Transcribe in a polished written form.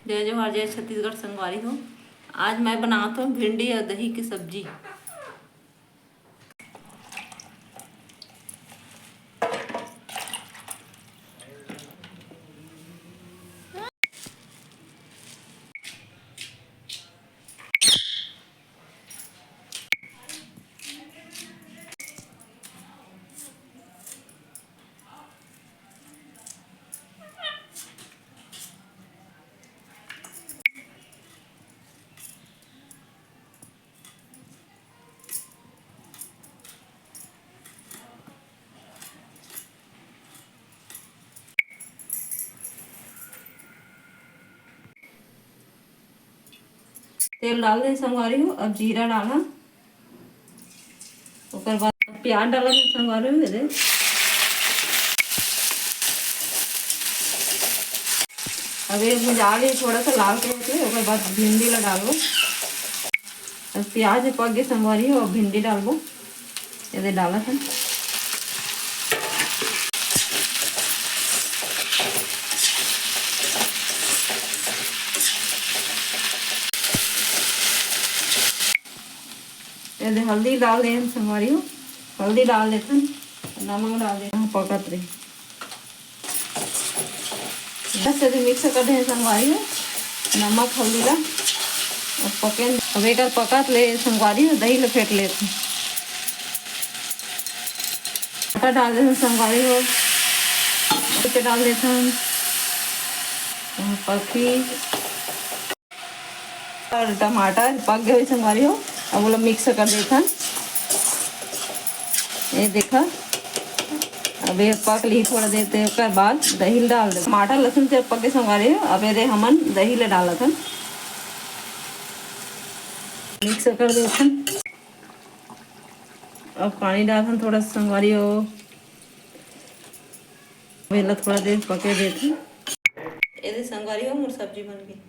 जय जोहार, जय छत्तीसगढ़ संगवारी हो। आज मैं बनाता हूँ भिंडी और दही की सब्जी। तेल डाल दे संगवारी हो। अब जीरा डाला, उसके बाद प्याज डाला संगवारी हो। दे अब ये भुजा ली थोड़ा सा लाल करके, उसके बाद भिंडी ला डालो। अब प्याज पक गए संगवारी हो, अब भिंडी डालबो। ये डाला था ये हल्दी डाल दे संगवारी हो। हल्दी डाल देते, नमक डाल दे, पकत रही बस यदि मिक्स कर दे संगवारी हो। नमक हल्दी ला और पके। अब एक पकत ले संगवारी हो, दही ले फेंट लेते। आटा डाल दे संगवारी हो, डाल देते पकी और टमाटर पक गए संगवारी हो। अब वो लोग मिक्स कर देता। ये देखा, अब ये पक ली थोड़ा देते उसके बाद दही डाल दे। टमाटर लहसुन से पक के संगवारी हो। अब ये हमन दही ले डाला था, मिक्स कर देते। अब पानी डालते थोड़ा संगवारी हो। थोड़ा देर पके देते। ये संगवारी हो, मोर सब्जी बन गई।